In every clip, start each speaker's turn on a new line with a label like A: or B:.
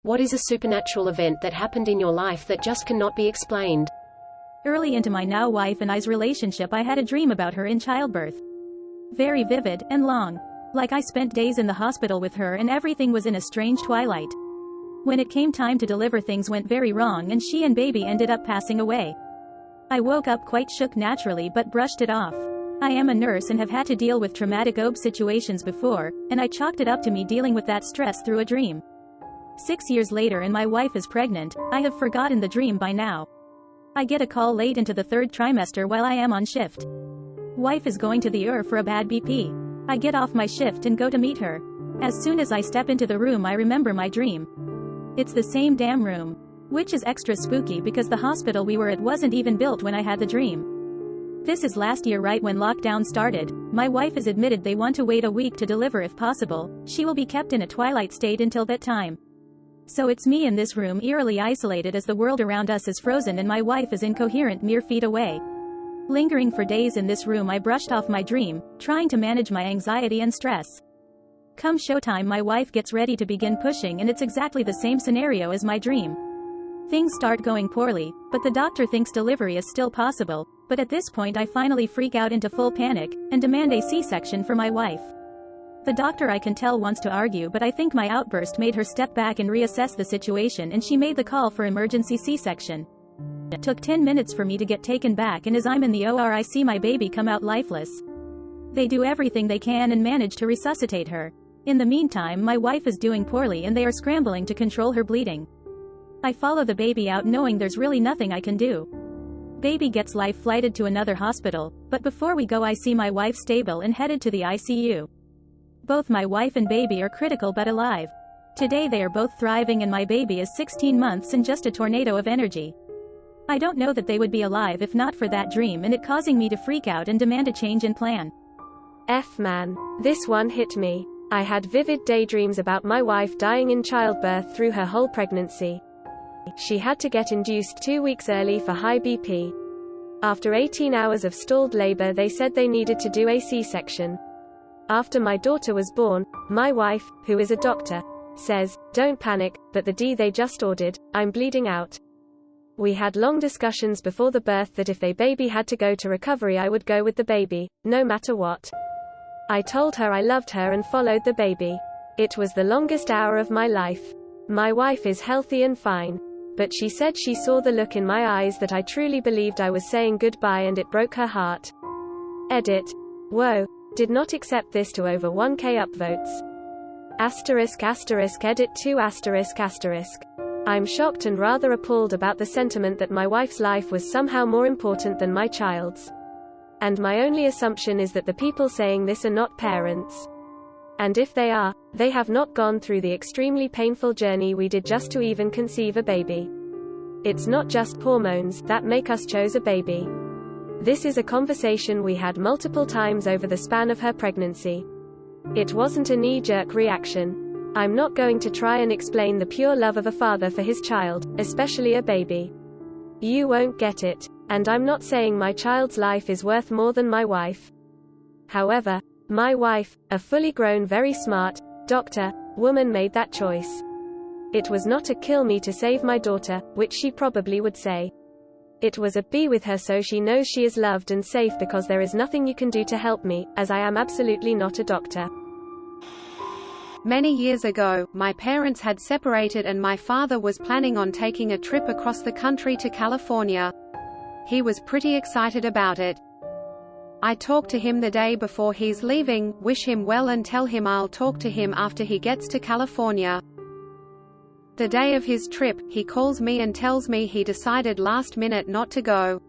A: What is a supernatural event that happened in your life that just cannot be explained?
B: Early into my now wife and I's relationship, I had a dream about her in childbirth. Very vivid and long. Like I spent days in the hospital with her and everything was in a strange twilight. When it came time to deliver, things went very wrong and she and baby ended up passing away. I woke up quite shook naturally but brushed it off. I am a nurse and have had to deal with traumatic OB situations before, and I chalked it up to me dealing with that stress through a dream. 6 years later and my wife is pregnant. I have forgotten the dream by now. I get a call late into the 3rd trimester while I am on shift. Wife is going to the ER for a bad BP. I get off my shift and go to meet her. As soon as I step into the room I remember my dream. It's the same damn room. Which is extra spooky because the hospital we were at wasn't even built when I had the dream. This is last year, right when lockdown started. My wife has admitted they want to wait a week to deliver if possible. She will be kept in a twilight state until that time. So it's me in this room, eerily isolated as the world around us is frozen and my wife is incoherent mere feet away. Lingering for days in this room, I brushed off my dream, trying to manage my anxiety and stress. Come showtime, my wife gets ready to begin pushing and it's exactly the same scenario as my dream. Things start going poorly, but the doctor thinks delivery is still possible, but at this point I finally freak out into full panic, and demand a C-section for my wife. The doctor, I can tell, wants to argue, but I think my outburst made her step back and reassess the situation and she made the call for emergency C-section. It took 10 minutes for me to get taken back and as I'm in the OR I see my baby come out lifeless. They do everything they can and manage to resuscitate her. In the meantime my wife is doing poorly and they are scrambling to control her bleeding. I follow the baby out knowing there's really nothing I can do. Baby gets life flighted to another hospital, but before we go I see my wife stable and headed to the ICU. Both my wife and baby are critical but alive. Today they are both thriving and my baby is 16 months and just a tornado of energy. I don't know that they would be alive if not for that dream and it causing me to freak out and demand a change in plan.
C: Man, this one hit me. I had vivid daydreams about my wife dying in childbirth through her whole pregnancy. She had to get induced 2 weeks early for high BP. After 18 hours of stalled labor they said they needed to do a C-section. After my daughter was born, my wife, who is a doctor, says, "Don't panic, but the D they just ordered, I'm bleeding out." We had long discussions before the birth that if the baby had to go to recovery I would go with the baby, no matter what. I told her I loved her and followed the baby. It was the longest hour of my life. My wife is healthy and fine. But she said she saw the look in my eyes that I truly believed I was saying goodbye and it broke her heart. Edit. Whoa. Did not accept this to over 1k upvotes. *** edit 2***. I'm shocked and rather appalled about the sentiment that my wife's life was somehow more important than my child's. And my only assumption is that the people saying this are not parents. And if they are, they have not gone through the extremely painful journey we did just to even conceive a baby. It's not just hormones that make us choose a baby. This is a conversation we had multiple times over the span of her pregnancy. It wasn't a knee-jerk reaction. I'm not going to try and explain the pure love of a father for his child, especially a baby. You won't get it. And I'm not saying my child's life is worth more than my wife. However, my wife, a fully grown, very smart, doctor, woman, made that choice. It was not a kill me to save my daughter, which she probably would say. It was a be with her so she knows she is loved and safe because there is nothing you can do to help me, as I am absolutely not a doctor.
D: Many years ago, my parents had separated and my father was planning on taking a trip across the country to California. He was pretty excited about it. I talked to him the day before he's leaving, wish him well and tell him I'll talk to him after he gets to California. The day of his trip, he calls me and tells me he decided last minute not to go.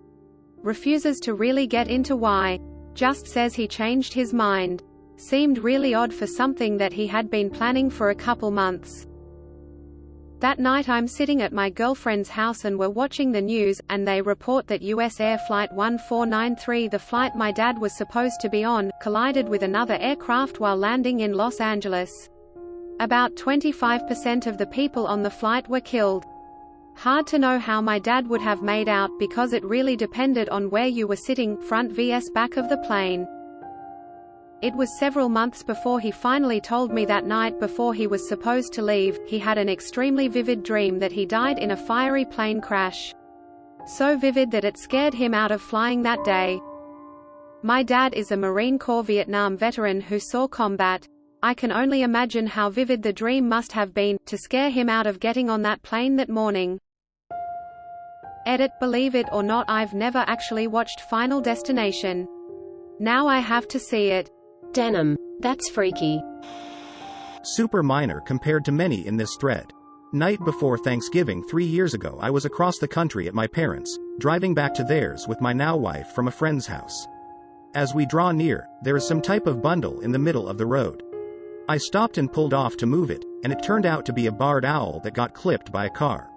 D: Refuses to really get into why. Just says he changed his mind. Seemed really odd for something that he had been planning for a couple months. That night I'm sitting at my girlfriend's house and we're watching the news, and they report that US Air Flight 1493, the flight my dad was supposed to be on, collided with another aircraft while landing in Los Angeles. About 25% of the people on the flight were killed. Hard to know how my dad would have made out because it really depended on where you were sitting, front vs back of the plane. It was several months before he finally told me that night before he was supposed to leave, he had an extremely vivid dream that he died in a fiery plane crash. So vivid that it scared him out of flying that day. My dad is a Marine Corps Vietnam veteran who saw combat. I can only imagine how vivid the dream must have been, to scare him out of getting on that plane that morning. Edit. Believe it or not, I've never actually watched Final Destination. Now I have to see it.
A: Denim. That's freaky.
E: Super minor compared to many in this thread. Night before Thanksgiving 3 years ago, I was across the country at my parents', driving back to theirs with my now wife from a friend's house. As we draw near, there is some type of bundle in the middle of the road. I stopped and pulled off to move it, and it turned out to be a barred owl that got clipped by a car.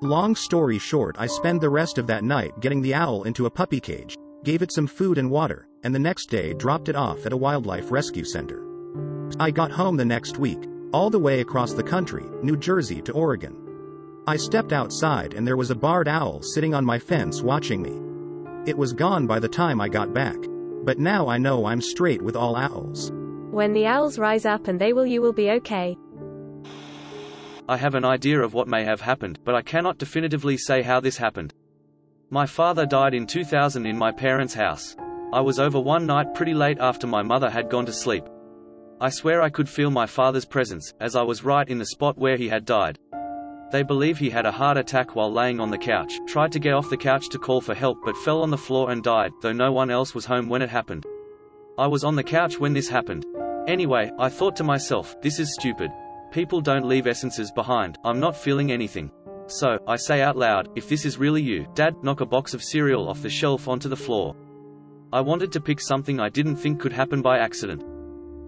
E: Long story short, I spent the rest of that night getting the owl into a puppy cage, gave it some food and water, and the next day dropped it off at a wildlife rescue center. I got home the next week, all the way across the country, New Jersey to Oregon. I stepped outside and there was a barred owl sitting on my fence watching me. It was gone by the time I got back. But now I know I'm straight with all owls.
C: When the owls rise up and you will be okay.
F: I have an idea of what may have happened, but I cannot definitively say how this happened. My father died in 2000 in my parents' house. I was over one night pretty late after my mother had gone to sleep. I swear I could feel my father's presence, as I was right in the spot where he had died. They believe he had a heart attack while laying on the couch, tried to get off the couch to call for help but fell on the floor and died, though no one else was home when it happened. I was on the couch when this happened. Anyway, I thought to myself, this is stupid. People don't leave essences behind, I'm not feeling anything. So, I say out loud, if this is really you, Dad, knock a box of cereal off the shelf onto the floor. I wanted to pick something I didn't think could happen by accident.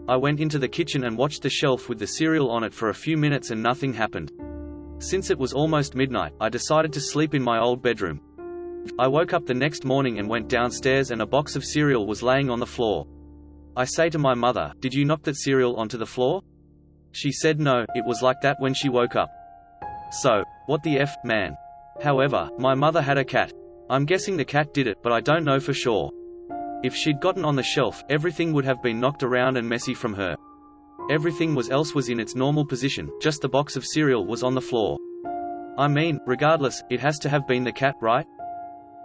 F: I went into the kitchen and watched the shelf with the cereal on it for a few minutes and nothing happened. Since it was almost midnight, I decided to sleep in my old bedroom. I woke up the next morning and went downstairs and a box of cereal was laying on the floor. I say to my mother, did you knock that cereal onto the floor? She said no, it was like that when she woke up. So, what the F, man. However, my mother had a cat. I'm guessing the cat did it, but I don't know for sure. If she'd gotten on the shelf, everything would have been knocked around and messy from her. Everything else was in its normal position, just the box of cereal was on the floor. I mean, regardless, it has to have been the cat, right?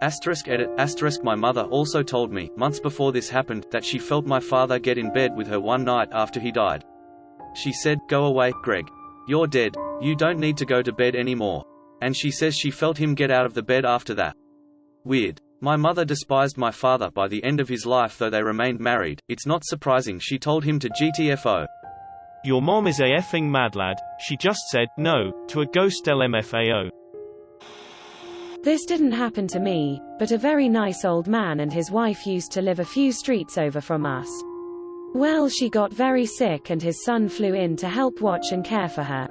F: Edit. My mother also told me, months before this happened, that she felt my father get in bed with her one night after he died. She said, go away, Greg. You're dead. You don't need to go to bed anymore. And she says she felt him get out of the bed after that. Weird. My mother despised my father by the end of his life, though they remained married. It's not surprising she told him to GTFO.
G: Your mom is a effing mad lad. She just said, no, to a ghost LMFAO.
H: This didn't happen to me, but a very nice old man and his wife used to live a few streets over from us. Well, she got very sick and his son flew in to help watch and care for her.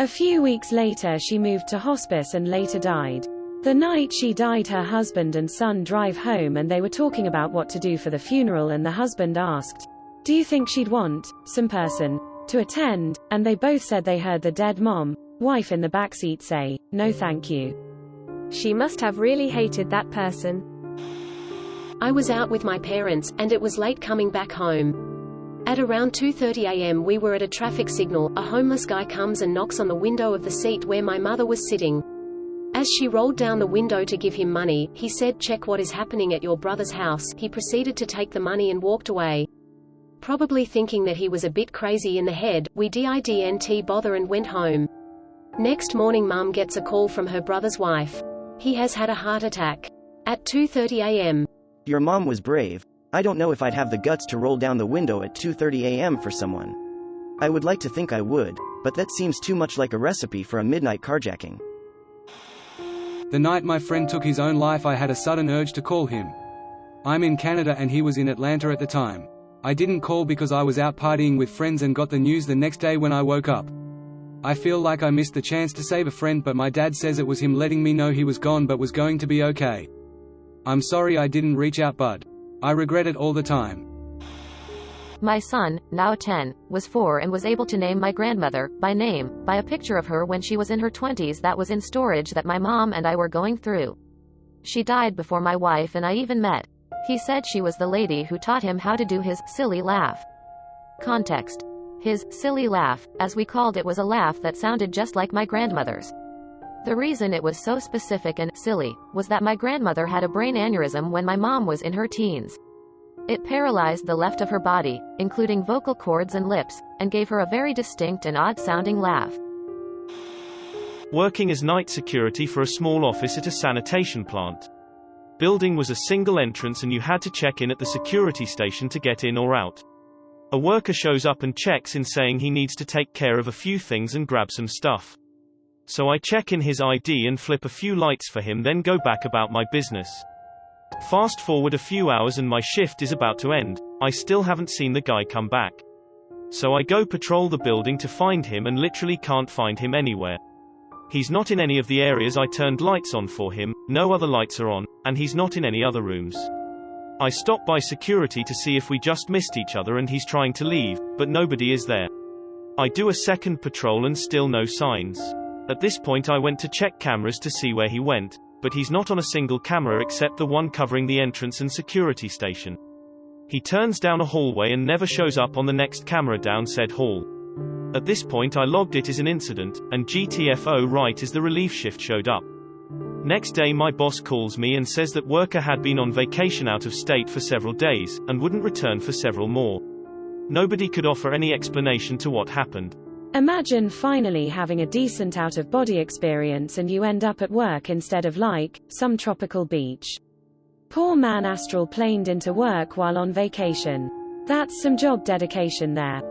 H: A few weeks later she moved to hospice and later died. The night she died, her husband and son drive home and they were talking about what to do for the funeral, and the husband asked, do you think she'd want some person to attend? And they both said they heard the dead wife in the backseat say, no thank you.
C: She must have really hated that person.
A: I was out with my parents, and it was late coming back home. At around 2:30 a.m. we were at a traffic signal. A homeless guy comes and knocks on the window of the seat where my mother was sitting. As she rolled down the window to give him money, he said, check what is happening at your brother's house. He proceeded to take the money and walked away. Probably thinking that he was a bit crazy in the head, we didn't bother and went home. Next morning Mum gets a call from her brother's wife. He has had a heart attack. At 2:30 a.m.
I: Your mom was brave. I don't know if I'd have the guts to roll down the window at 2:30 a.m. for someone. I would like to think I would, but that seems too much like a recipe for a midnight carjacking.
J: The night my friend took his own life, I had a sudden urge to call him. I'm in Canada and he was in Atlanta at the time. I didn't call because I was out partying with friends and got the news the next day when I woke up. I feel like I missed the chance to save a friend, but my dad says it was him letting me know he was gone but was going to be okay. I'm sorry I didn't reach out, bud. I regret it all the time.
K: My son, now 10, was 4 and was able to name my grandmother, by name, by a picture of her when she was in her 20s that was in storage that my mom and I were going through. She died before my wife and I even met. He said she was the lady who taught him how to do his silly laugh. Context. His silly laugh, as we called it, was a laugh that sounded just like my grandmother's. The reason it was so specific and silly was that my grandmother had a brain aneurysm when my mom was in her teens. It paralyzed the left of her body, including vocal cords and lips, and gave her a very distinct and odd-sounding laugh.
G: Working as night security for a small office at a sanitation plant. Building was a single entrance and you had to check in at the security station to get in or out. A worker shows up and checks in saying he needs to take care of a few things and grab some stuff. So I check in his ID and flip a few lights for him, then go back about my business. Fast forward a few hours and my shift is about to end. I still haven't seen the guy come back. So I go patrol the building to find him and literally can't find him anywhere. He's not in any of the areas I turned lights on for him, no other lights are on, and he's not in any other rooms. I stop by security to see if we just missed each other and he's trying to leave, but nobody is there. I do a second patrol and still no signs. At this point I went to check cameras to see where he went, but he's not on a single camera except the one covering the entrance and security station. He turns down a hallway and never shows up on the next camera down said hall. At this point I logged it as an incident, and GTFO right as the relief shift showed up. Next day my boss calls me and says that worker had been on vacation out of state for several days, and wouldn't return for several more. Nobody could offer any explanation to what happened.
H: Imagine finally having a decent out-of-body experience and you end up at work instead of some tropical beach. Poor man astral planed into work while on vacation. That's some job dedication there.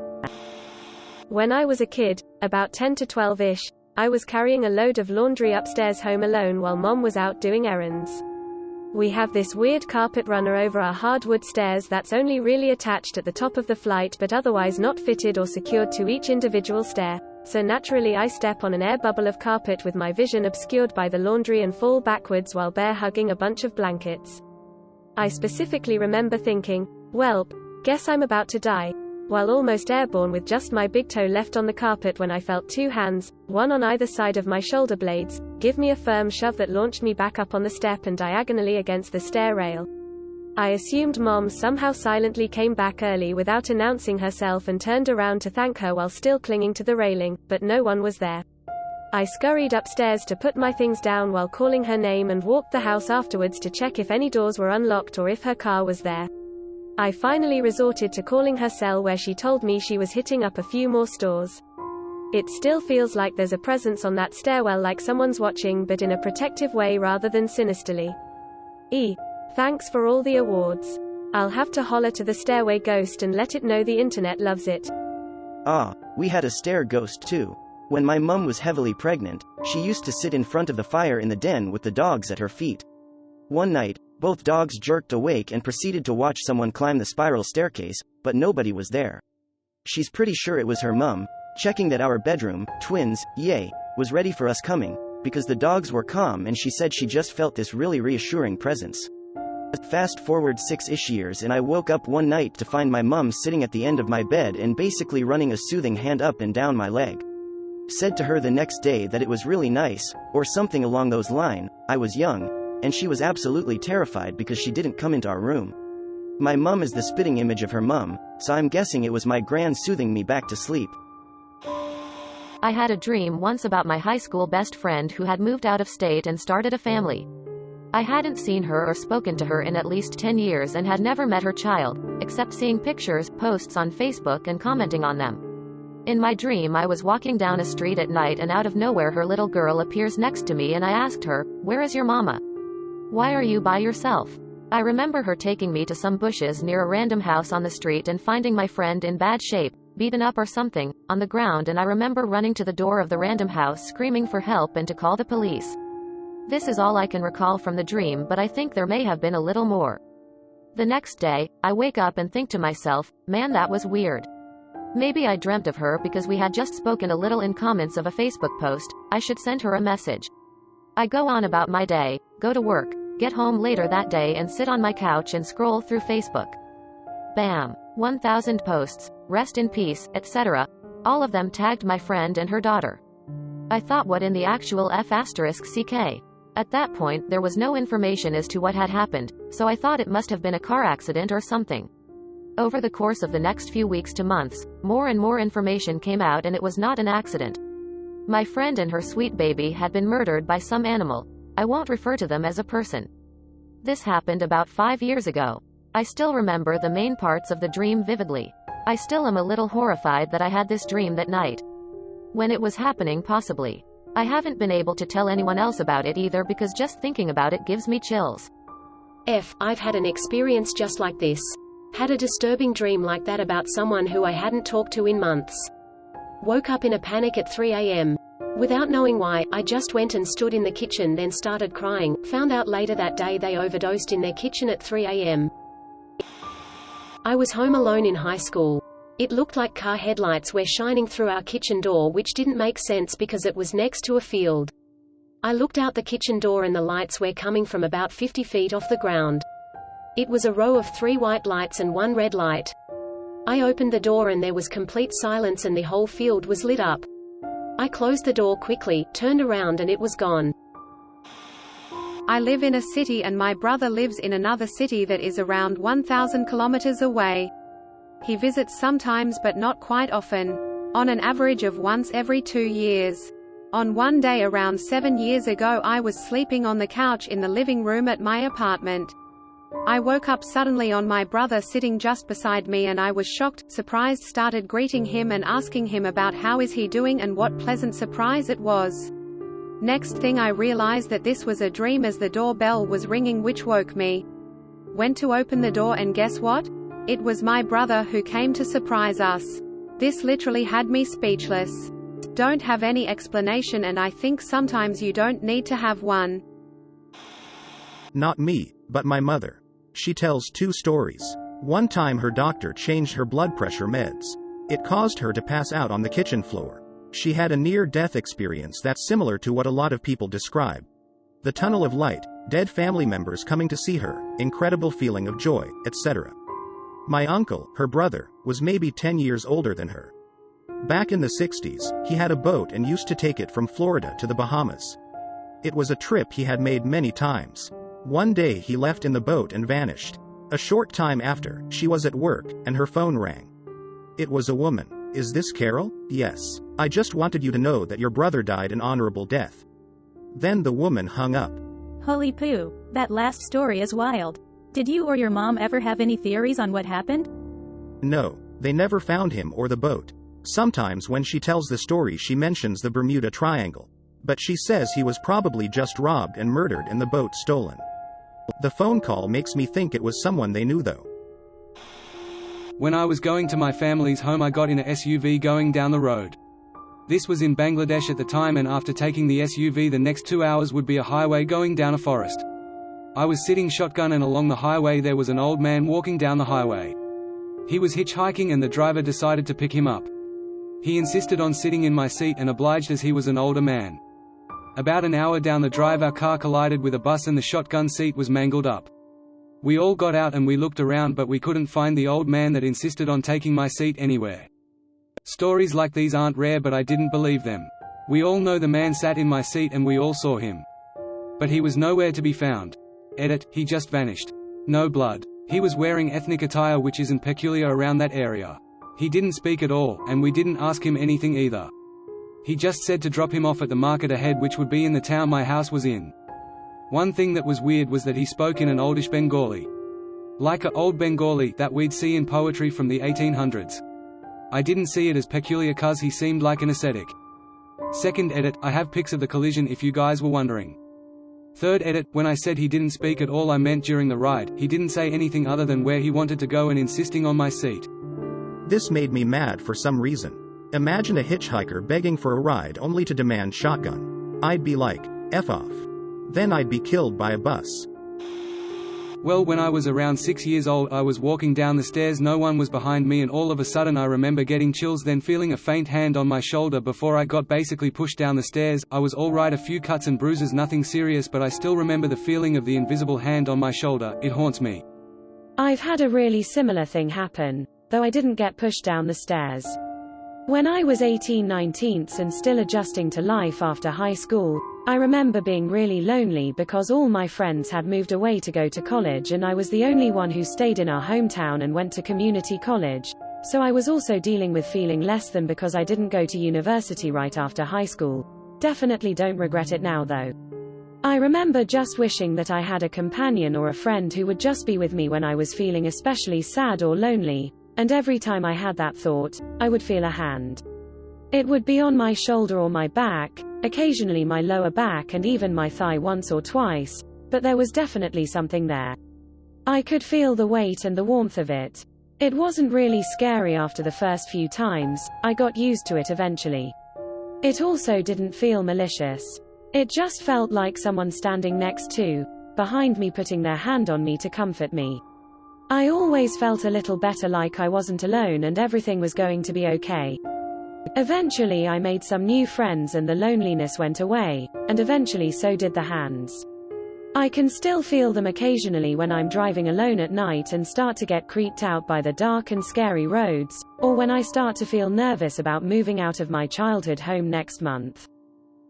C: When I was a kid, about 10 to 12-ish, I was carrying a load of laundry upstairs home alone while Mom was out doing errands. We have this weird carpet runner over our hardwood stairs that's only really attached at the top of the flight but otherwise not fitted or secured to each individual stair, so naturally I step on an air bubble of carpet with my vision obscured by the laundry and fall backwards while bear hugging a bunch of blankets. I specifically remember thinking, "Welp, guess I'm about to die," while almost airborne with just my big toe left on the carpet when I felt two hands, one on either side of my shoulder blades, give me a firm shove that launched me back up on the step and diagonally against the stair rail. I assumed Mom somehow silently came back early without announcing herself and turned around to thank her while still clinging to the railing, but no one was there. I scurried upstairs to put my things down while calling her name and walked the house afterwards to check if any doors were unlocked or if her car was there. I finally resorted to calling her cell where she told me she was hitting up a few more stores. It still feels like there's a presence on that stairwell, like someone's watching, but in a protective way rather than sinisterly. Thanks for all the awards. I'll have to holler to the stairway ghost and let it know the internet loves it.
I: We had a stair ghost too. When my mum was heavily pregnant, she used to sit in front of the fire in the den with the dogs at her feet. One night, both dogs jerked awake and proceeded to watch someone climb the spiral staircase, but nobody was there. She's pretty sure it was her mum, checking that our bedroom, twins, was ready for us coming, because the dogs were calm and she said she just felt this really reassuring presence. Fast forward 6-ish years and I woke up one night to find my mum sitting at the end of my bed and basically running a soothing hand up and down my leg. Said to her the next day that it was really nice, or something along those lines. I was young, and she was absolutely terrified because she didn't come into our room. My mum is the spitting image of her mum, so I'm guessing it was my gran soothing me back to sleep.
K: I had a dream once about my high school best friend who had moved out of state and started a family. I hadn't seen her or spoken to her in at least 10 years and had never met her child, except seeing pictures, posts on Facebook and commenting on them. In my dream I was walking down a street at night and out of nowhere her little girl appears next to me and I asked her, "Where is your mama? Why are you by yourself?" I remember her taking me to some bushes near a random house on the street and finding my friend in bad shape, beaten up or something, on the ground, and I remember running to the door of the random house screaming for help and to call the police. This is all I can recall from the dream, but I think there may have been a little more. The next day, I wake up and think to myself, man, that was weird. Maybe I dreamt of her because we had just spoken a little in comments of a Facebook post. I should send her a message. I go on about my day, go to work, get home later that day and sit on my couch and scroll through Facebook. Bam. 1,000 posts, rest in peace, etc. All of them tagged my friend and her daughter. I thought, what in the actual F***ck? At that point, there was no information as to what had happened, so I thought it must have been a car accident or something. Over the course of the next few weeks to months, more and more information came out and it was not an accident. My friend and her sweet baby had been murdered by some animal. I won't refer to them as a person. This happened about 5 years ago. I still remember the main parts of the dream vividly. I still am a little horrified that I had this dream that night. When it was happening, possibly. I haven't been able to tell anyone else about it either because just thinking about it gives me chills.
A: I've had an experience just like this. Had a disturbing dream like that about someone who I hadn't talked to in months. Woke up in a panic at 3 a.m. Without knowing why, I just went and stood in the kitchen, then started crying. Found out later that day they overdosed in their kitchen at 3 a.m. I was home alone in high school. It looked like car headlights were shining through our kitchen door, which didn't make sense because it was next to a field. I looked out the kitchen door and the lights were coming from about 50 feet off the ground. It was a row of 3 white lights and 1 red light. I opened the door and there was complete silence and the whole field was lit up. I closed the door quickly, turned around and it was gone.
D: I live in a city and my brother lives in another city that is around 1,000 kilometers away. He visits sometimes but not quite often. On an average of once every 2 years. On one day around 7 years ago I was sleeping on the couch in the living room at my apartment. I woke up suddenly on my brother sitting just beside me and I was shocked, surprised, started greeting him and asking him about how is he doing and what pleasant surprise it was. Next thing I realized that this was a dream as the doorbell was ringing, which woke me. Went to open the door and guess what? It was my brother who came to surprise us. This literally had me speechless. Don't have any explanation and I think sometimes you don't need to have one.
E: Not me, but my mother. She tells 2 stories. One time her doctor changed her blood pressure meds. It caused her to pass out on the kitchen floor. She had a near-death experience that's similar to what a lot of people describe. The tunnel of light, dead family members coming to see her, incredible feeling of joy, etc. My uncle, her brother, was maybe 10 years older than her. Back in the 60s, he had a boat and used to take it from Florida to the Bahamas. It was a trip he had made many times. One day he left in the boat and vanished. A short time after, she was at work, and her phone rang. It was a woman. Is this Carol? Yes. I just wanted you to know that your brother died an honorable death. Then the woman hung up.
B: Holy poo, that last story is wild. Did you or your mom ever have any theories on what happened?
E: No, they never found him or the boat. Sometimes when she tells the story she mentions the Bermuda Triangle. But she says he was probably just robbed and murdered and the boat stolen. The phone call makes me think it was someone they knew though.
J: When I was going to my family's home I got in a SUV going down the road. This was in Bangladesh at the time, and after taking the SUV the next 2 hours would be a highway going down a forest. I was sitting shotgun and along the highway there was an old man walking down the highway. He was hitchhiking and the driver decided to pick him up. He insisted on sitting in my seat and obliged as he was an older man. About an hour down the drive our car collided with a bus and the shotgun seat was mangled up. We all got out and we looked around but we couldn't find the old man that insisted on taking my seat anywhere. Stories like these aren't rare but I didn't believe them. We all know the man sat in my seat and we all saw him. But he was nowhere to be found. Edit, he just vanished. No blood. He was wearing ethnic attire which isn't peculiar around that area. He didn't speak at all, and we didn't ask him anything either. He just said to drop him off at the market ahead, which would be in the town my house was in. One thing that was weird was that he spoke in an oldish Bengali. Like a old Bengali that we'd see in poetry from the 1800s. I didn't see it as peculiar cuz he seemed like an ascetic. Second edit, I have pics of the collision if you guys were wondering. Third edit, when I said he didn't speak at all I meant during the ride. He didn't say anything other than where he wanted to go and insisting on my seat.
E: This made me mad for some reason. Imagine a hitchhiker begging for a ride only to demand shotgun. I'd be like, F off. Then I'd be killed by a bus.
J: Well, when I was around 6 years old I was walking down the stairs, no one was behind me, and all of a sudden I remember getting chills, then feeling a faint hand on my shoulder before I got basically pushed down the stairs. I was alright, a few cuts and bruises, nothing serious, but I still remember the feeling of the invisible hand on my shoulder. It haunts me.
H: I've had a really similar thing happen, though I didn't get pushed down the stairs. When I was 18-19 and still adjusting to life after high school, I remember being really lonely because all my friends had moved away to go to college and I was the only one who stayed in our hometown and went to community college. So I was also dealing with feeling less than because I didn't go to university right after high school. Definitely don't regret it now though. I remember just wishing that I had a companion or a friend who would just be with me when I was feeling especially sad or lonely, and every time I had that thought, I would feel a hand. It would be on my shoulder or my back, occasionally my lower back and even my thigh once or twice, but there was definitely something there. I could feel the weight and the warmth of it. It wasn't really scary after the first few times, I got used to it eventually. It also didn't feel malicious. It just felt like someone standing next to, behind me putting their hand on me to comfort me. I always felt a little better like I wasn't alone and everything was going to be okay. Eventually I made some new friends and the loneliness went away, and eventually so did the hands. I can still feel them occasionally when I'm driving alone at night and start to get creeped out by the dark and scary roads, or when I start to feel nervous about moving out of my childhood home next month.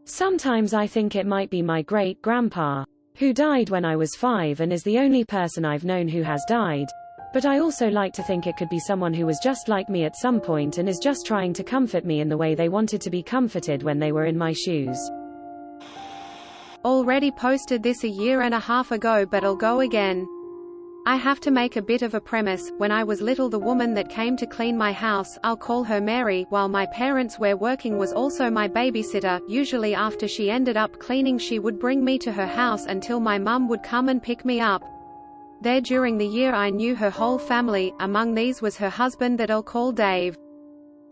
H: Sometimes I think it might be my great-grandpa, who died when I was 5 and is the only person I've known who has died, but I also like to think it could be someone who was just like me at some point and is just trying to comfort me in the way they wanted to be comforted when they were in my shoes.
D: Already posted this a year and a half ago, but I'll go again. I have to make a bit of a premise. When I was little, the woman that came to clean my house, I'll call her Mary, while my parents were working, was also my babysitter. Usually after she ended up cleaning, she would bring me to her house until my mum would come and pick me up. There during the year I knew her whole family, among these was her husband that I'll call Dave.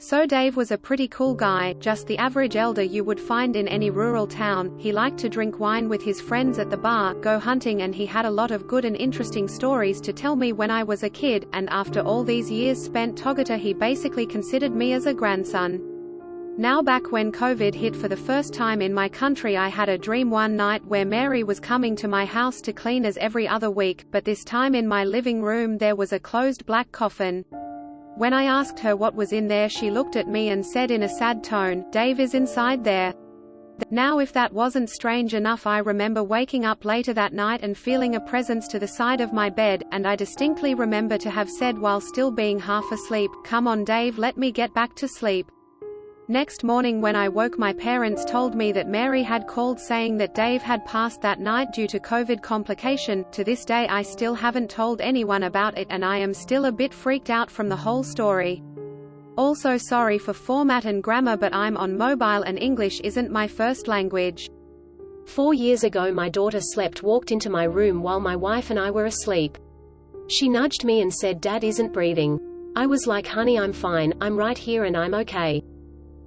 D: So Dave was a pretty cool guy, just the average elder you would find in any rural town. He liked to drink wine with his friends at the bar, go hunting, and he had a lot of good and interesting stories to tell me when I was a kid, and after all these years spent together he basically considered me as a grandson. Now back when COVID hit for the first time in my country, I had a dream one night where Mary was coming to my house to clean as every other week, but this time in my living room there was a closed black coffin. When I asked her what was in there, she looked at me and said in a sad tone, "Dave is inside there." Now if that wasn't strange enough, I remember waking up later that night and feeling a presence to the side of my bed, and I distinctly remember to have said while still being half asleep, "Come on Dave, let me get back to sleep." Next morning when I woke, my parents told me that Mary had called saying that Dave had passed that night due to COVID complication. To this day I still haven't told anyone about it, and I am still a bit freaked out from the whole story. Also sorry for format and grammar, but I'm on mobile and English isn't my first language.
A: 4 years ago my daughter walked into my room while my wife and I were asleep. She nudged me and said, "Dad isn't breathing." I was like, "Honey, I'm fine, I'm right here and I'm okay."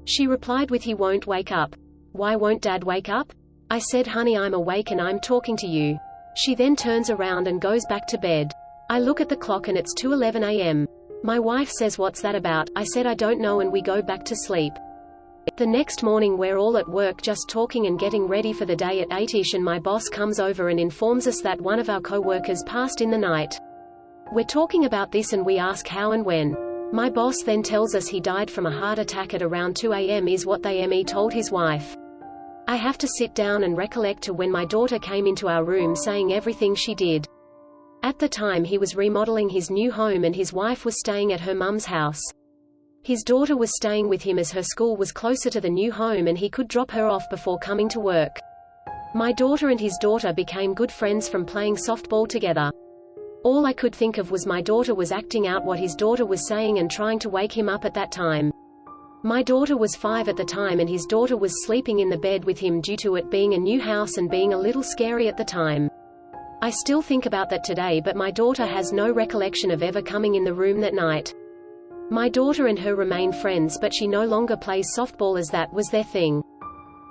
A: She replied with, "He won't wake up." "Why won't Dad wake up?" I said, "Honey, I'm awake and I'm talking to you." She then turns around and goes back to bed. I look at the clock and it's 2:11 a.m. My wife says, "What's that about?" I said, "I don't know," and we go back to sleep. The next morning we're all at work just talking and getting ready for the day at 8ish, and my boss comes over and informs us that one of our co-workers passed in the night. We're talking about this and we ask how and when. My boss then tells us he died from a heart attack at around 2 a.m. is what they told his wife. I have to sit down and recollect to when my daughter came into our room saying everything she did. At the time he was remodeling his new home and his wife was staying at her mum's house. His daughter was staying with him as her school was closer to the new home and he could drop her off before coming to work. My daughter and his daughter became good friends from playing softball together. All I could think of was my daughter was acting out what his daughter was saying and trying to wake him up at that time. My daughter was 5 at the time and his daughter was sleeping in the bed with him due to it being a new house and being a little scary at the time. I still think about that today, but my daughter has no recollection of ever coming in the room that night. My daughter and her remain friends, but she no longer plays softball as that was their thing.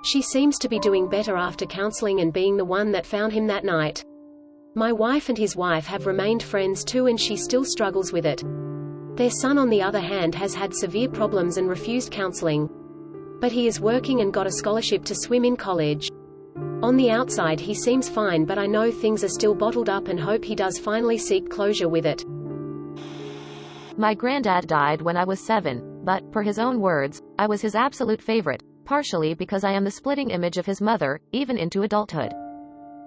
A: She seems to be doing better after counseling and being the one that found him that night. My wife and his wife have remained friends too, and she still struggles with it. Their son on the other hand has had severe problems and refused counseling. But he is working and got a scholarship to swim in college. On the outside he seems fine, but I know things are still bottled up and hope he does finally seek closure with it.
K: My granddad died when I was 7. but, per his own words, I was his absolute favorite, partially because I am the splitting image of his mother, even into adulthood.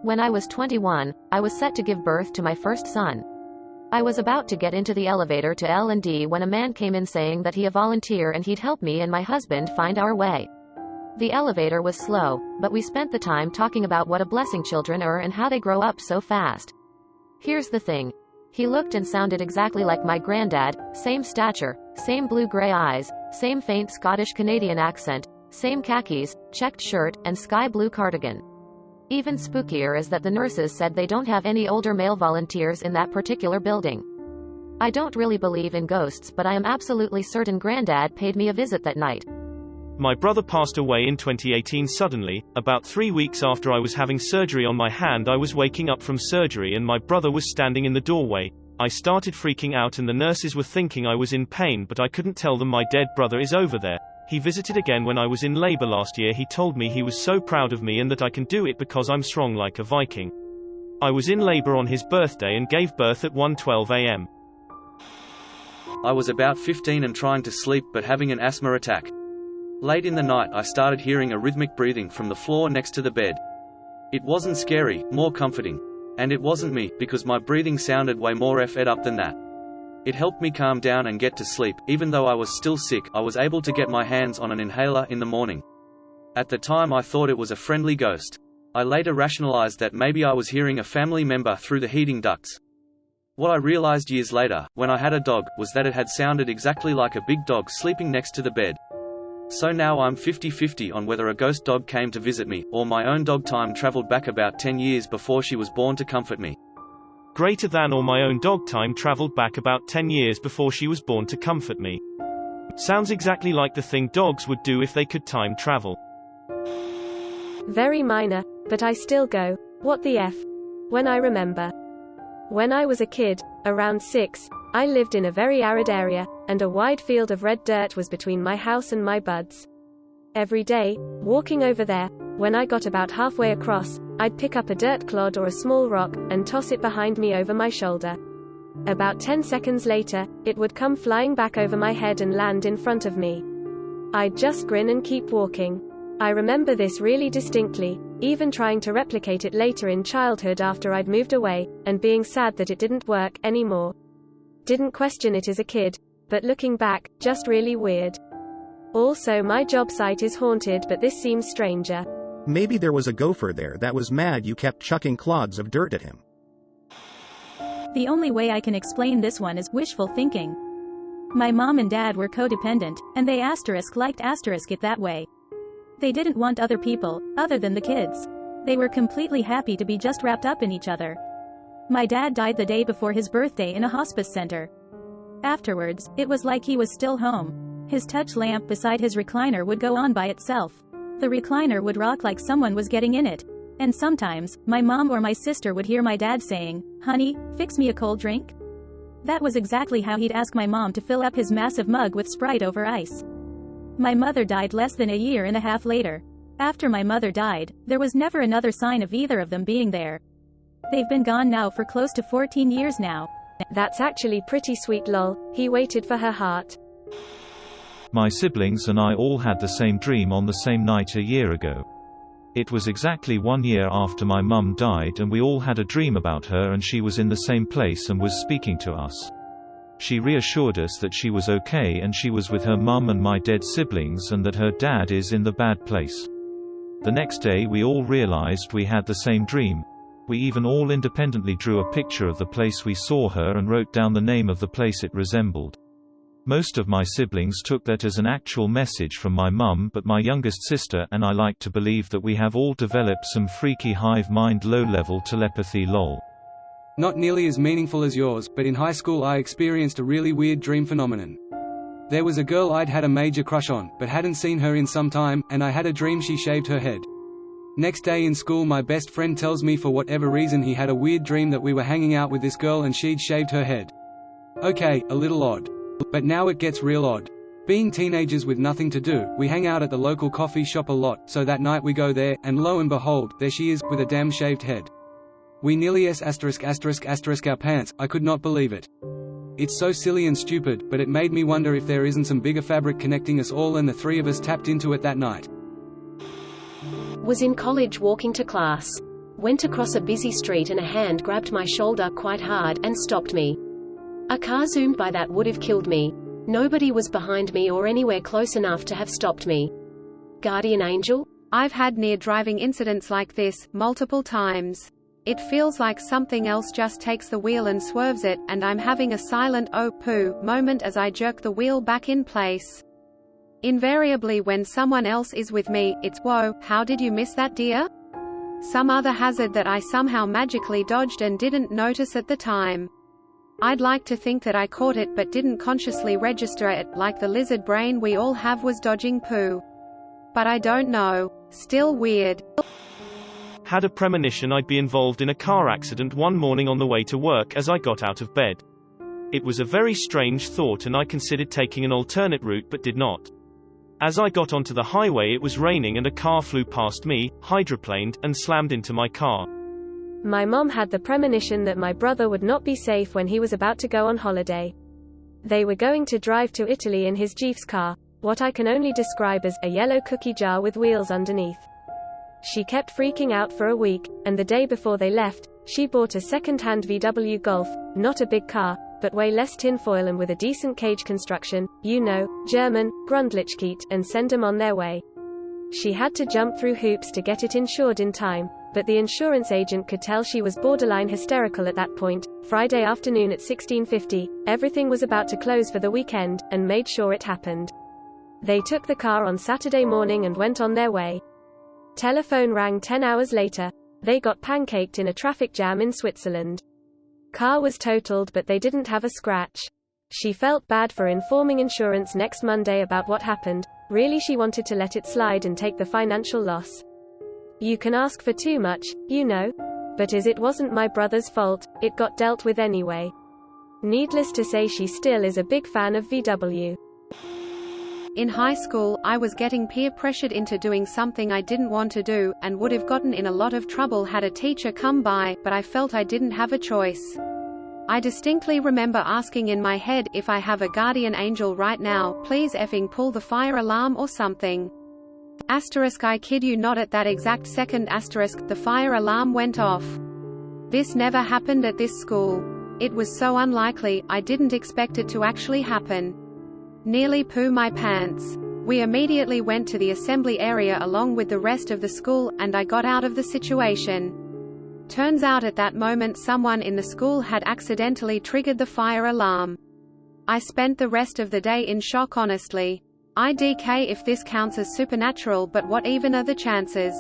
K: When I was 21, I was set to give birth to my first son. I was about to get into the elevator to L&D when a man came in saying that he a volunteer and he'd help me and my husband find our way. The elevator was slow, but we spent the time talking about what a blessing children are and how they grow up so fast. Here's the thing. He looked and sounded exactly like my granddad, same stature, same blue-gray eyes, same faint Scottish-Canadian accent, same khakis, checked shirt, and sky-blue cardigan. Even spookier is that the nurses said they don't have any older male volunteers in that particular building. I don't really believe in ghosts, but I am absolutely certain Granddad paid me a visit that night.
G: My brother passed away in 2018 suddenly. About 3 weeks after I was having surgery on my hand, I was waking up from surgery and my brother was standing in the doorway. I started freaking out and the nurses were thinking I was in pain, but I couldn't tell them my dead brother is over there. He visited again when I was in labor last year. He told me he was so proud of me and that I can do it because I'm strong like a Viking. I was in labor on his birthday and gave birth at 1:12 a.m.
F: I was about 15 and trying to sleep but having an asthma attack. Late in the night I started hearing a rhythmic breathing from the floor next to the bed. It wasn't scary, more comforting. And it wasn't me, because my breathing sounded way more effed up than that. It helped me calm down and get to sleep. Even though I was still sick, I was able to get my hands on an inhaler in the morning. At the time I thought it was a friendly ghost. I later rationalized that maybe I was hearing a family member through the heating ducts. What I realized years later, when I had a dog, was that it had sounded exactly like a big dog sleeping next to the bed. So now I'm 50-50 on whether a ghost dog came to visit me, or my own dog time traveled back about 10 years before she was born to comfort me.
G: Greater than or my own dog time traveled back about 10 years before she was born to comfort me. Sounds exactly like the thing dogs would do if they could time travel.
C: Very minor, but I still go, what the F? When I remember. When I was a kid, around 6, I lived in a very arid area, and a wide field of red dirt was between my house and my buds. Every day, walking over there, when I got about halfway across, I'd pick up a dirt clod or a small rock, and toss it behind me over my shoulder. About 10 seconds later, it would come flying back over my head and land in front of me. I'd just grin and keep walking. I remember this really distinctly, even trying to replicate it later in childhood after I'd moved away, and being sad that it didn't work anymore. Didn't question it as a kid, but looking back, just really weird. Also, my job site is haunted, but this seems stranger.
E: Maybe there was a gopher there that was mad you kept chucking clods of dirt at him.
B: The only way I can explain this one is wishful thinking. My mom and dad were codependent, and they liked it that way. They didn't want other people, other than the kids. They were completely happy to be just wrapped up in each other. My dad died the day before his birthday in a hospice center. Afterwards, it was like he was still home. His touch lamp beside his recliner would go on by itself. The recliner would rock like someone was getting in it. And sometimes, my mom or my sister would hear my dad saying, "Honey, fix me a cold drink." That was exactly how he'd ask my mom to fill up his massive mug with Sprite over ice. My mother died less than a year and a half later. After my mother died, there was never another sign of either of them being there. They've been gone now for close to 14 years now.
C: That's actually pretty sweet lol, he waited for her heart.
L: My siblings and I all had the same dream on the same night a year ago. It was exactly 1 year after my mum died and we all had a dream about her and she was in the same place and was speaking to us. She reassured us that she was okay and she was with her mum and my dead siblings and that her dad is in the bad place. The next day we all realized we had the same dream. We even all independently drew a picture of the place we saw her and wrote down the name of the place it resembled. Most of my siblings took that as an actual message from my mum, but my youngest sister and I like to believe that we have all developed some freaky hive mind low-level telepathy lol.
J: Not nearly as meaningful as yours, but in high school I experienced a really weird dream phenomenon. There was a girl I'd had a major crush on, but hadn't seen her in some time, and I had a dream she shaved her head. Next day in school my best friend tells me for whatever reason he had a weird dream that we were hanging out with this girl and she'd shaved her head. Okay, a little odd. But now it gets real odd. Being teenagers with nothing to do, we hang out at the local coffee shop a lot, so that night we go there, and lo and behold, there she is, with a damn shaved head. We nearly our pants, I could not believe it. It's so silly and stupid, but it made me wonder if there isn't some bigger fabric connecting us all, and the three of us tapped into it that night.
A: Was in college walking to class. Went across a busy street and a hand grabbed my shoulder quite hard and stopped me. A car zoomed by that would have killed me. Nobody was behind me or anywhere close enough to have stopped me. Guardian angel?
D: I've had near-driving incidents like this, multiple times. It feels like something else just takes the wheel and swerves it, and I'm having a silent "oh, poo" moment as I jerk the wheel back in place. Invariably when someone else is with me, it's "whoa, how did you miss that, dear?" Some other hazard that I somehow magically dodged and didn't notice at the time. I'd like to think that I caught it but didn't consciously register it, like the lizard brain we all have was dodging poo. But I don't know. Still weird.
G: Had a premonition I'd be involved in a car accident one morning on the way to work as I got out of bed. It was a very strange thought and I considered taking an alternate route but did not. As I got onto the highway it was raining and a car flew past me, hydroplaned, and slammed into my car.
C: My mom had the premonition that my brother would not be safe when he was about to go on holiday. They were going to drive to Italy in his Jeep's car, what I can only describe as a yellow cookie jar with wheels underneath. She kept freaking out for a week, and the day before they left, she bought a second-hand VW Golf, not a big car, but way less tinfoil and with a decent cage construction, you know, German, Grundlichkeit, and send them on their way. She had to jump through hoops to get it insured in time, but the insurance agent could tell she was borderline hysterical at that point. Friday afternoon at 16:50, everything was about to close for the weekend, and made sure it happened. They took the car on Saturday morning and went on their way. Telephone rang 10 hours later. They got pancaked in a traffic jam in Switzerland. Car was totaled but they didn't have a scratch. She felt bad for informing insurance next Monday about what happened. Really she wanted to let it slide and take the financial loss. You can ask for too much, you know. But as it wasn't my brother's fault, it got dealt with anyway. Needless to say she still is a big fan of VW.
D: In high school, I was getting peer-pressured into doing something I didn't want to do, and would have gotten in a lot of trouble had a teacher come by, but I felt I didn't have a choice. I distinctly remember asking in my head, if I have a guardian angel right now, please effing pull the fire alarm or something. Asterisk I kid you not, at that exact second asterisk, the fire alarm went off. This never happened at this school. It was so unlikely, I didn't expect it to actually happen. Nearly poo my pants. We immediately went to the assembly area along with the rest of the school, and I got out of the situation. Turns out at that moment someone in the school had accidentally triggered the fire alarm. I spent the rest of the day in shock honestly. IDK if this counts as supernatural, but what even are the chances?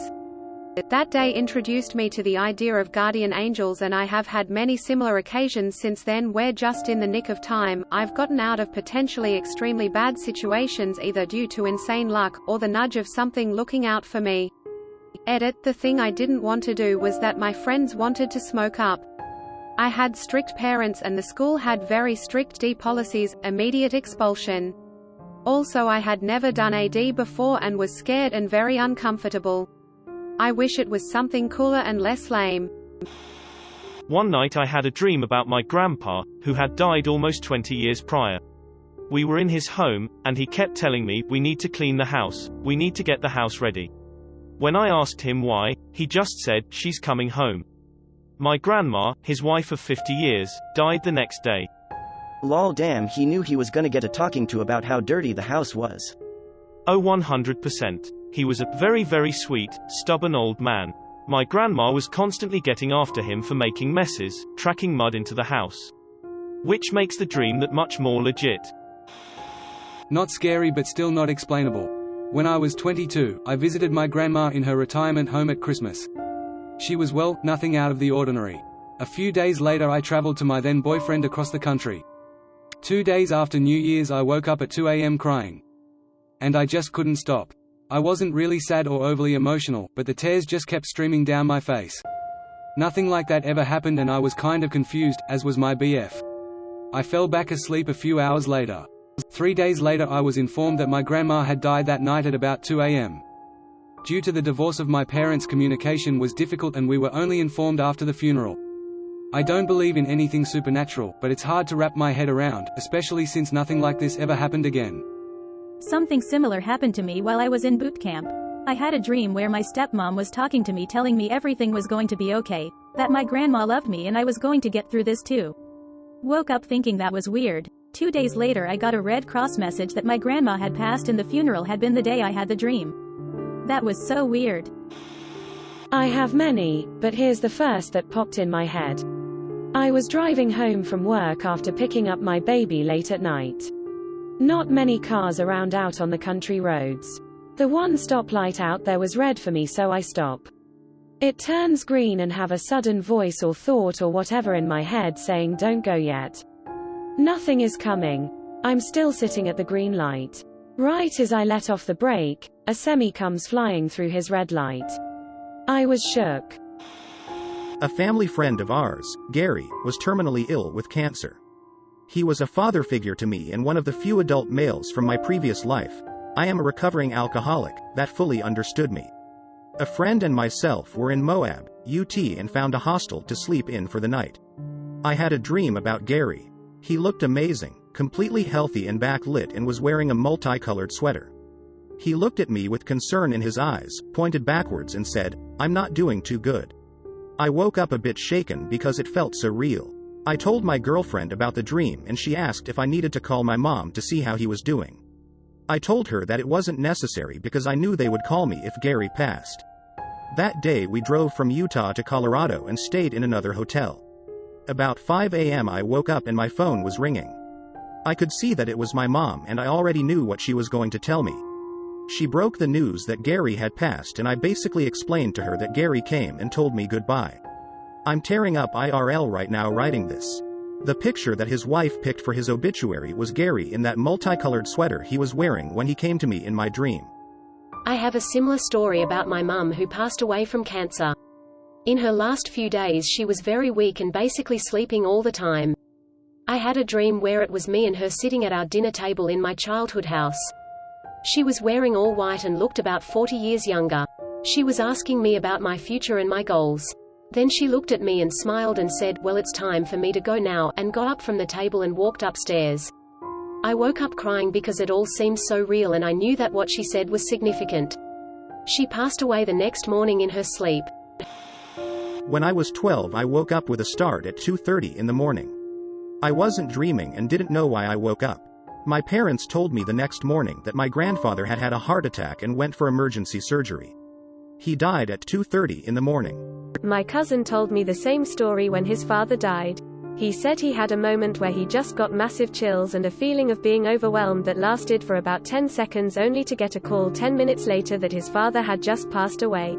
D: That day introduced me to the idea of guardian angels, and I have had many similar occasions since then where just in the nick of time, I've gotten out of potentially extremely bad situations either due to insane luck, or the nudge of something looking out for me. Edit: the thing I didn't want to do was that my friends wanted to smoke up. I had strict parents and the school had very strict D policies, immediate expulsion. Also I had never done AD before and was scared and very uncomfortable. I wish it was something cooler and less lame.
G: One night I had a dream about my grandpa, who had died almost 20 years prior. We were in his home, and he kept telling me, we need to clean the house, we need to get the house ready. When I asked him why, he just said, she's coming home. My grandma, his wife of 50 years, died the next day.
I: Lol, damn, he knew he was gonna get a talking to about how dirty the house was.
G: Oh, 100%. He was a very sweet, stubborn old man. My grandma was constantly getting after him for making messes, tracking mud into the house. Which makes the dream that much more legit.
J: Not scary but still not explainable. When I was 22, I visited my grandma in her retirement home at Christmas. She was well, nothing out of the ordinary. A few days later I traveled to my then boyfriend across the country. 2 days after New Year's I woke up at 2 a.m. crying. And I just couldn't stop. I wasn't really sad or overly emotional, but the tears just kept streaming down my face. Nothing like that ever happened and I was kind of confused, as was my BF. I fell back asleep a few hours later. 3 days later I was informed that my grandma had died that night at about 2 a.m. Due to the divorce of my parents, communication was difficult and we were only informed after the funeral. I don't believe in anything supernatural, but it's hard to wrap my head around, especially since nothing like this ever happened again.
B: Something similar happened to me while I was in boot camp. I had a dream where my stepmom was talking to me, telling me everything was going to be okay, that my grandma loved me and I was going to get through this too. Woke up thinking that was weird. 2 days later I got a Red Cross message that my grandma had passed and the funeral had been the day I had the dream. That was so weird.
H: I have many, but here's the first that popped in my head. I was driving home from work after picking up my baby late at night. Not many cars around out on the country roads. The one stoplight out there was red for me, so I stop. It turns green and have a sudden voice or thought or whatever in my head saying don't go yet. Nothing is coming. I'm still sitting at the green light. Right as I let off the brake, a semi comes flying through his red light. I was shook.
E: A family friend of ours, Gary, was terminally ill with cancer. He was a father figure to me and one of the few adult males from my previous life. I am a recovering alcoholic, that fully understood me. A friend and myself were in Moab, UT, and found a hostel to sleep in for the night. I had a dream about Gary. He looked amazing, completely healthy and backlit, and was wearing a multicolored sweater. He looked at me with concern in his eyes, pointed backwards and said, "I'm not doing too good." I woke up a bit shaken because it felt so real. I told my girlfriend about the dream and she asked if I needed to call my mom to see how he was doing. I told her that it wasn't necessary because I knew they would call me if Gary passed. That day we drove from Utah to Colorado and stayed in another hotel. About 5 a.m. I woke up and my phone was ringing. I could see that it was my mom and I already knew what she was going to tell me. She broke the news that Gary had passed and I basically explained to her that Gary came and told me goodbye. I'm tearing up IRL right now writing this. The picture that his wife picked for his obituary was Gary in that multicolored sweater he was wearing when he came to me in my dream.
A: I have a similar story about my mum who passed away from cancer. In her last few days she was very weak and basically sleeping all the time. I had a dream where it was me and her sitting at our dinner table in my childhood house. She was wearing all white and looked about 40 years younger. She was asking me about my future and my goals. Then she looked at me and smiled and said, "Well, it's time for me to go now," and got up from the table and walked upstairs. I woke up crying because it all seemed so real and I knew that what she said was significant. She passed away the next morning in her sleep.
E: When I was 12 I woke up with a start at 2:30 in the morning. I wasn't dreaming and didn't know why I woke up. My parents told me the next morning that my grandfather had had a heart attack and went for emergency surgery. He died at 2:30 in the morning.
C: My cousin told me the same story when his father died. He said he had a moment where he just got massive chills and a feeling of being overwhelmed that lasted for about 10 seconds only to get a call 10 minutes later that his father had just passed away.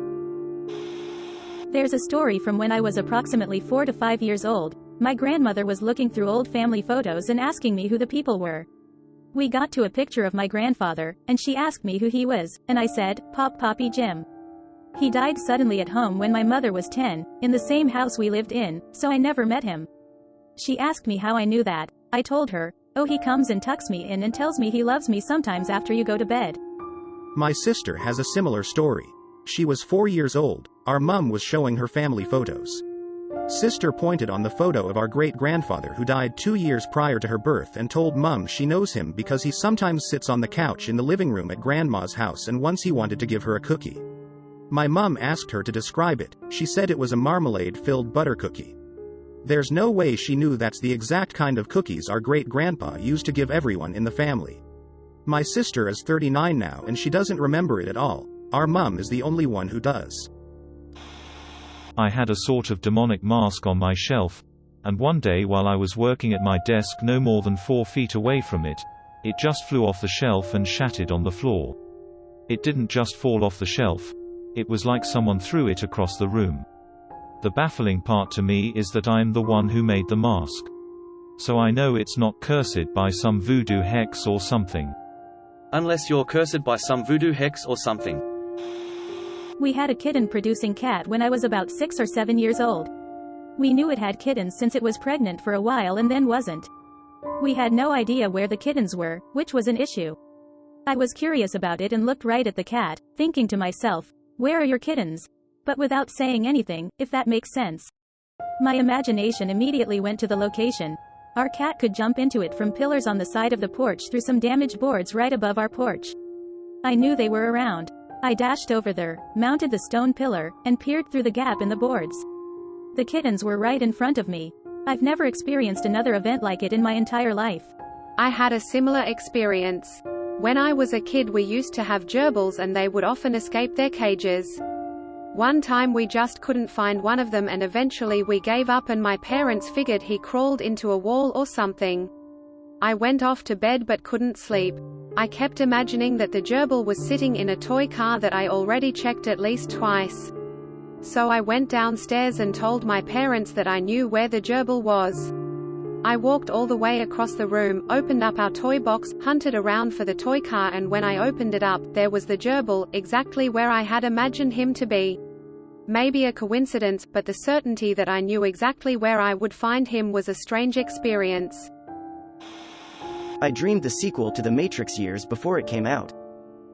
B: There's a story from when I was approximately 4 to 5 years old. My grandmother was looking through old family photos and asking me who the people were. We got to a picture of my grandfather, and she asked me who he was, and I said, Poppy Jim. He died suddenly at home when my mother was 10, in the same house we lived in, so I never met him. She asked me how I knew that. I told her, "Oh, he comes and tucks me in and tells me he loves me sometimes after you go to bed."
E: My sister has a similar story. She was 4 years old. Our mum was showing her family photos. Sister pointed on the photo of our great-grandfather who died 2 years prior to her birth and told Mum she knows him because he sometimes sits on the couch in the living room at Grandma's house and once he wanted to give her a cookie. My mum asked her to describe it. She said it was a marmalade-filled butter cookie. There's no way she knew that's the exact kind of cookies our great-grandpa used to give everyone in the family. My sister is 39 now and she doesn't remember it at all. Our mum is the only one who does.
L: I had a sort of demonic mask on my shelf, and one day while I was working at my desk no more than 4 feet away from it, it just flew off the shelf and shattered on the floor. It didn't just fall off the shelf, it was like someone threw it across the room. The baffling part to me is that I am the one who made the mask. So I know it's not cursed by some voodoo hex or something.
F: Unless you're cursed by some voodoo hex or something.
B: We had a kitten-producing cat when I was about 6 or 7 years old. We knew it had kittens since it was pregnant for a while and then wasn't. We had no idea where the kittens were, which was an issue. I was curious about it and looked right at the cat, thinking to myself, "Where are your kittens?" But without saying anything, if that makes sense. My imagination immediately went to the location. Our cat could jump into it from pillars on the side of the porch through some damaged boards right above our porch. I knew they were around. I dashed over there, mounted the stone pillar, and peered through the gap in the boards. The kittens were right in front of me. I've never experienced another event like it in my entire life.
D: I had a similar experience. When I was a kid, we used to have gerbils and they would often escape their cages. One time we just couldn't find one of them and eventually we gave up and my parents figured he crawled into a wall or something. I went off to bed but couldn't sleep. I kept imagining that the gerbil was sitting in a toy car that I already checked at least twice. So I went downstairs and told my parents that I knew where the gerbil was. I walked all the way across the room, opened up our toy box, hunted around for the toy car, and when I opened it up, there was the gerbil, exactly where I had imagined him to be. Maybe a coincidence, but the certainty that I knew exactly where I would find him was a strange experience.
I: I dreamed the sequel to The Matrix years before it came out.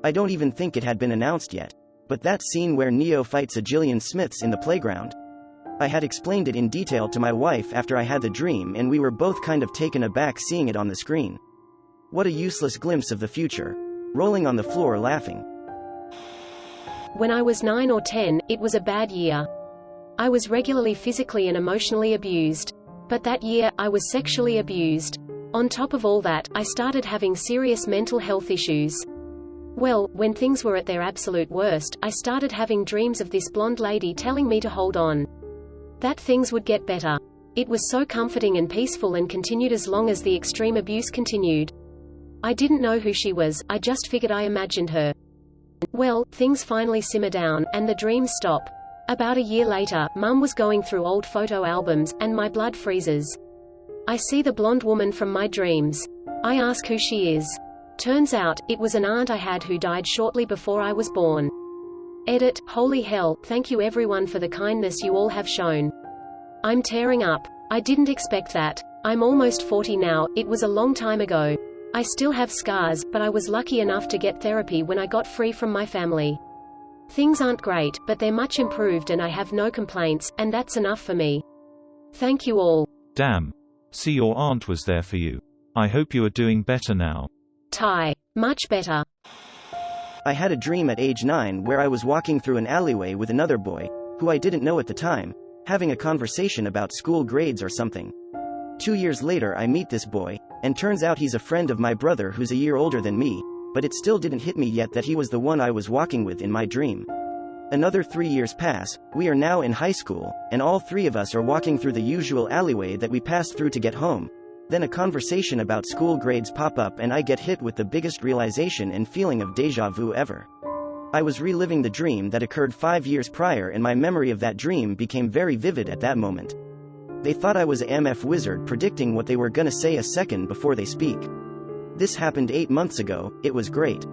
I: I don't even think it had been announced yet. But that scene where Neo fights a Jillian Smiths in the playground. I had explained it in detail to my wife after I had the dream and we were both kind of taken aback seeing it on the screen. What a useless glimpse of the future. Rolling on the floor laughing.
A: When I was 9 or 10, it was a bad year. I was regularly physically and emotionally abused. But that year, I was sexually abused. On top of all that, I started having serious mental health issues. Well, when things were at their absolute worst, I started having dreams of this blonde lady telling me to hold on. That things would get better. It was so comforting and peaceful and continued as long as the extreme abuse continued. I didn't know who she was, I just figured I imagined her. Well, things finally simmer down, and the dreams stop. About a year later, Mum was going through old photo albums, and my blood freezes. I see the blonde woman from my dreams. I ask who she is. Turns out, it was an aunt I had who died shortly before I was born. Edit, holy hell, thank you everyone for the kindness you all have shown. I'm tearing up. I didn't expect that. I'm almost 40 now, it was a long time ago. I still have scars, but I was lucky enough to get therapy when I got free from my family. Things aren't great, but they're much improved and I have no complaints, and that's enough for me. Thank you all.
L: Damn. See, your aunt was there for you. I hope you are doing better now.
A: Ty. Much better.
I: I had a dream at age 9 where I was walking through an alleyway with another boy, who I didn't know at the time, having a conversation about school grades or something. 2 years later I meet this boy, and turns out he's a friend of my brother who's a year older than me, but it still didn't hit me yet that he was the one I was walking with in my dream. Another 3 years pass, we are now in high school, and all three of us are walking through the usual alleyway that we passed through to get home. Then a conversation about school grades pop up and I get hit with the biggest realization and feeling of déjà vu ever. I was reliving the dream that occurred 5 years prior and my memory of that dream became very vivid at that moment. They thought I was a MF wizard predicting what they were gonna say a second before they speak. This happened 8 months ago, it was great.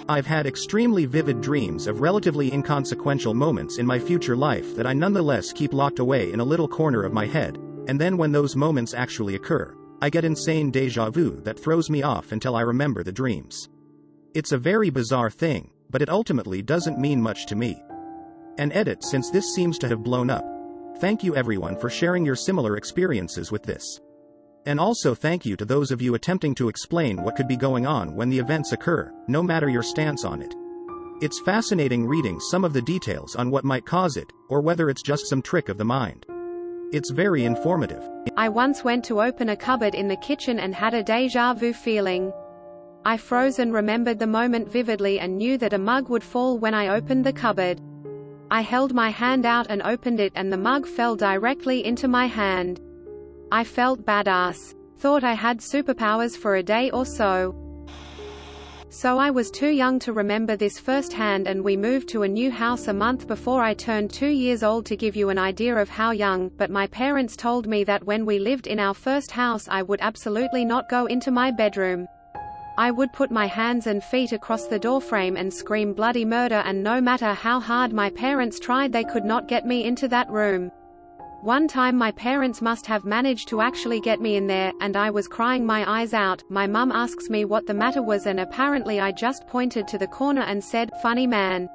E: I've had extremely vivid dreams of relatively inconsequential moments in my future life that I nonetheless keep locked away in a little corner of my head, and then when those moments actually occur, I get insane déjà vu that throws me off until I remember the dreams. It's a very bizarre thing, but it ultimately doesn't mean much to me. And edit, since this seems to have blown up. Thank you everyone for sharing your similar experiences with this. And also thank you to those of you attempting to explain what could be going on when the events occur, no matter your stance on it. It's fascinating reading some of the details on what might cause it, or whether it's just some trick of the mind. It's very informative.
D: I once went to open a cupboard in the kitchen and had a déjà vu feeling. I froze and remembered the moment vividly and knew that a mug would fall when I opened the cupboard. I held my hand out and opened it and the mug fell directly into my hand. I felt badass. Thought I had superpowers for a day or so. So I was too young to remember this firsthand and we moved to a new house a month before I turned 2 years old to give you an idea of how young, but my parents told me that when we lived in our first house I would absolutely not go into my bedroom. I would put my hands and feet across the doorframe and scream bloody murder, and no matter how hard my parents tried they could not get me into that room. One time my parents must have managed to actually get me in there, and I was crying my eyes out. My mum asks me what the matter was and apparently I just pointed to the corner and said, "Funny man.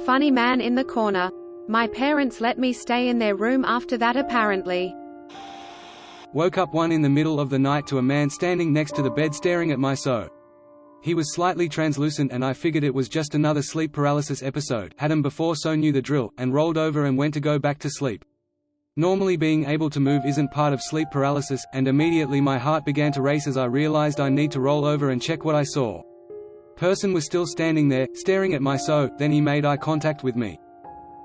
D: Funny man in the corner." My parents let me stay in their room after that apparently.
J: Woke up one in the middle of the night to a man standing next to the bed staring at my so. He was slightly translucent and I figured it was just another sleep paralysis episode, had him before so knew the drill, and rolled over and went to go back to sleep. Normally being able to move isn't part of sleep paralysis, and immediately my heart began to race as I realized I need to roll over and check what I saw. Person was still standing there, staring at my so, then he made eye contact with me.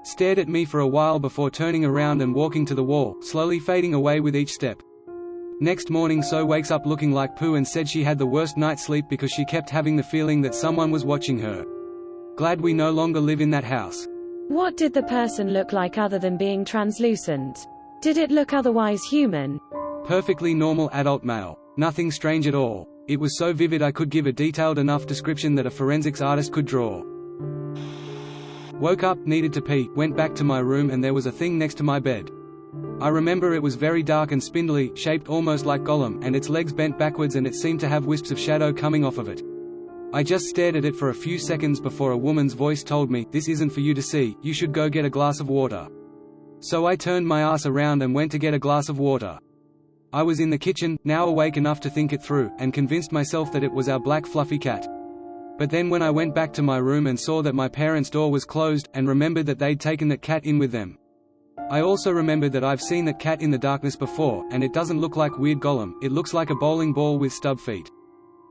J: Stared at me for a while before turning around and walking to the wall, slowly fading away with each step. Next morning So wakes up looking like poo and said she had the worst night's sleep because she kept having the feeling that someone was watching her. Glad we no longer live in that house.
H: What did the person look like other than being translucent? Did it look otherwise human?
J: Perfectly normal adult male. Nothing strange at all. It was so vivid I could give a detailed enough description that a forensics artist could draw. Woke up, needed to pee, went back to my room and there was a thing next to my bed. I remember it was very dark and spindly, shaped almost like Gollum, and its legs bent backwards and it seemed to have wisps of shadow coming off of it. I just stared at it for a few seconds before a woman's voice told me, "This isn't for you to see, you should go get a glass of water." So I turned my ass around and went to get a glass of water. I was in the kitchen, now awake enough to think it through, and convinced myself that it was our black fluffy cat. But then when I went back to my room and saw that my parents' door was closed, and remembered that they'd taken that cat in with them. I also remembered that I've seen that cat in the darkness before, and it doesn't look like weird Gollum, it looks like a bowling ball with stub feet.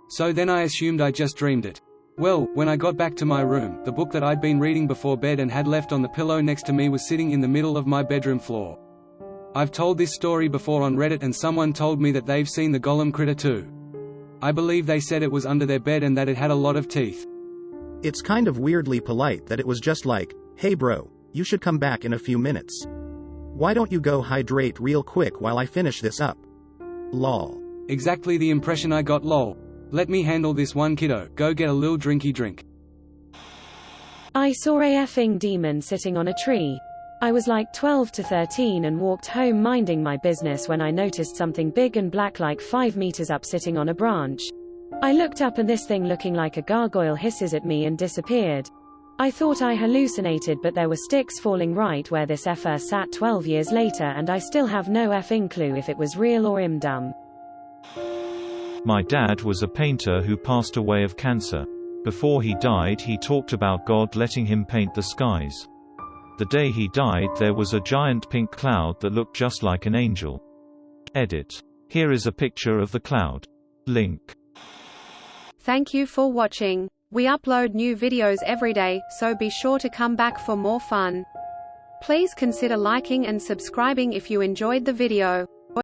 J: So then I assumed I just dreamed it. Well, when I got back to my room, the book that I'd been reading before bed and had left on the pillow next to me was sitting in the middle of my bedroom floor. I've told this story before on Reddit and someone told me that they've seen the Gollum critter too. I believe they said it was under their bed and that it had a lot of teeth.
E: It's kind of weirdly polite that it was just like, "Hey bro, you should come back in a few minutes. Why don't you go hydrate real quick while I finish this up? Lol."
J: Exactly the impression I got, lol. Let me handle this one kiddo, go get a lil drinky drink.
H: I saw a effing demon sitting on a tree. I was like 12 to 13 and walked home minding my business when I noticed something big and black like 5 meters up sitting on a branch. I looked up and this thing looking like a gargoyle hisses at me and disappeared. I thought I hallucinated, but there were sticks falling right where this effer sat 12 years later and I still have no effing clue if it was real or dumb.
L: My dad was a painter who passed away of cancer. Before he died he talked about God letting him paint the skies. The day he died there was a giant pink cloud that looked just like an angel. Edit. Here is a picture of the cloud. Link.
D: Thank you for watching. We upload new videos every day, so be sure to come back for more fun. Please consider liking and subscribing if you enjoyed the video.